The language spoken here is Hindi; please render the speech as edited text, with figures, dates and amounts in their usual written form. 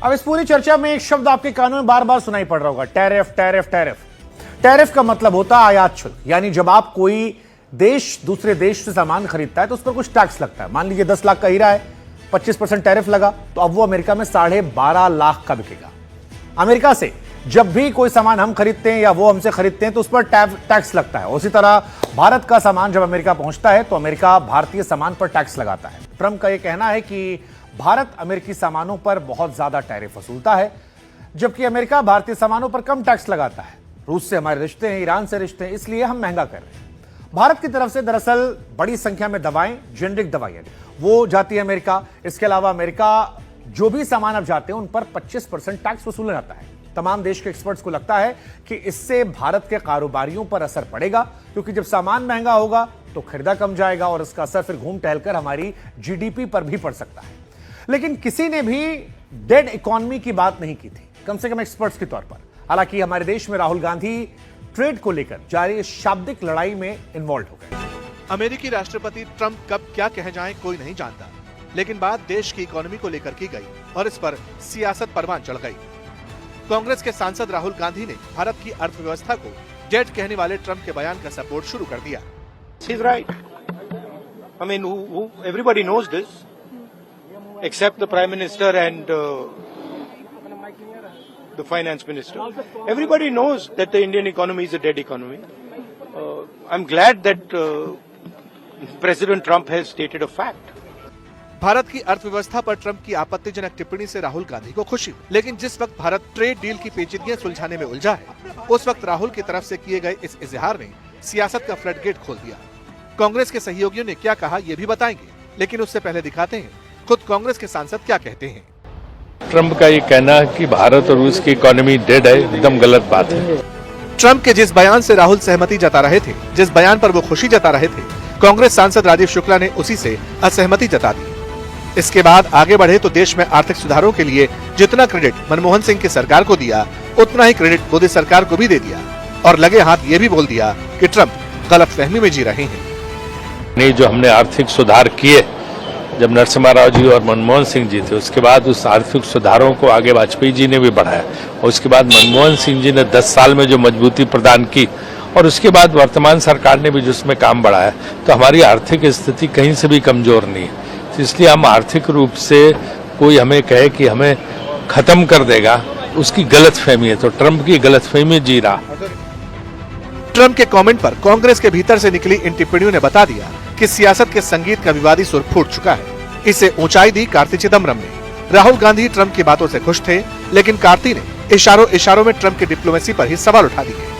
अब इस पूरी चर्चा में एक शब्द आपके कानों में बार बार सुनाई पड़ रहा होगा, टैरिफ टैरिफ टैरिफ। टैरिफ का मतलब होता है आयात शुल्क, यानी जब आप कोई देश दूसरे देश से सामान खरीदता है तो उस पर कुछ टैक्स लगता है। मान लीजिए 10 लाख का हीरा है, 25% टैरिफ लगा तो अब वो अमेरिका में 12.5 लाख का बिकेगा। अमेरिका से जब भी कोई सामान हम खरीदते हैं या वो हमसे खरीदते हैं तो उस पर टैक्स लगता है। उसी तरह भारत का सामान जब अमेरिका पहुंचता है तो अमेरिका भारतीय सामान पर टैक्स लगाता है। ट्रंप का यह कहना है कि भारत अमेरिकी सामानों पर बहुत ज्यादा टैरिफ वसूलता है, जबकि अमेरिका भारतीय सामानों पर कम टैक्स लगाता है। रूस से हमारे रिश्ते हैं, ईरान से रिश्ते हैं, इसलिए हम महंगा कर रहे हैं। भारत की तरफ से दरअसल बड़ी संख्या में दवाएं, जेनरिक दवाइयां वो जाती है अमेरिका। इसके अलावा अमेरिका जो भी सामान अब जाते हैं उन पर 25% टैक्स वसूला जाता है। तमाम देश के एक्सपर्ट्स को लगता है कि इससे भारत के कारोबारियों पर असर पड़ेगा, क्योंकि जब सामान महंगा होगा तो खरीदा कम जाएगा और इसका असर फिर घूम टहलकर हमारी जीडीपी पर भी पड़ सकता है। लेकिन किसी ने भी डेड इकोनॉमी की बात नहीं की थी, कम से कम एक्सपर्ट्स के तौर पर। हालांकि हमारे देश में राहुल गांधी ट्रेड को लेकर जारी शाब्दिक लड़ाई में इन्वॉल्व हो गए। अमेरिकी राष्ट्रपति ट्रंप कब क्या कह जाएं कोई नहीं जानता, लेकिन बात देश की इकोनॉमी को लेकर की गई और इस पर सियासत परवान चढ़ गई। कांग्रेस के सांसद राहुल गांधी ने भारत की अर्थव्यवस्था को डेड कहने वाले ट्रंप के बयान का सपोर्ट शुरू कर दिया। He's right. I mean, everybody knows this, except the Prime Minister and the Finance Minister. Everybody knows that the Indian economy is a dead economy. I'm glad that President Trump has stated a fact. Bharat की अर्थव्यवस्था पर ट्रंप की आपत्तिजनक टिप्पणी से राहुल गांधी को खुशी, लेकिन जिस वक्त भारत ट्रेड डील की पेचीदगियां सुलझाने में उलझा है, उस वक्त राहुल की तरफ से किए गए इस इजहार ने सियासत का फ्लडगेट खोल दिया। कांग्रेस के सहयोगियों ने क्या कहा ये भी बताएंगे, लेकिन उससे पहले दिखाते हैं खुद कांग्रेस के सांसद क्या कहते हैं। ट्रंप का ये कहना कि भारत और रूस की इकोनॉमी डेड है, एकदम गलत बात है। ट्रंप के जिस बयान से राहुल सहमति जता रहे थे, जिस बयान पर वो खुशी जता रहे थे, कांग्रेस सांसद राजीव शुक्ला ने उसी से असहमति जता दी। इसके बाद आगे बढ़े तो देश में आर्थिक सुधारों के लिए जितना क्रेडिट मनमोहन सिंह की सरकार को दिया, उतना ही क्रेडिट मोदी सरकार को भी दे दिया और लगे हाथ ये भी बोल दिया कि ट्रंप गलतफहमी में जी रहे हैं। नहीं, जो हमने आर्थिक सुधार किए जब नरसिम्हा राव जी और मनमोहन सिंह जी थे, उसके बाद उस आर्थिक सुधारों को आगे वाजपेयी जी ने भी बढ़ाया और उसके बाद मनमोहन सिंह जी ने 10 साल में जो मजबूती प्रदान की और उसके बाद वर्तमान सरकार ने भी जिसमें काम बढ़ाया, तो हमारी आर्थिक स्थिति कहीं से भी कमजोर नहीं है। इसलिए हम आर्थिक रूप से कोई हमें कहे कि हमें खत्म कर देगा, उसकी गलतफहमी है। तो ट्रंप की गलतफहमी जी रहा। ट्रंप के कमेंट पर कांग्रेस के भीतर से निकली इन टिप्पणियों ने बता दिया कि सियासत के संगीत का विवादी सुर फूट चुका है। इसे ऊंचाई दी कार्ति चिदम्बरम ने। राहुल गांधी ट्रंप की बातों से खुश थे, लेकिन कार्ति ने इशारों में ट्रंप की डिप्लोमेसी पर ही सवाल उठा दिए।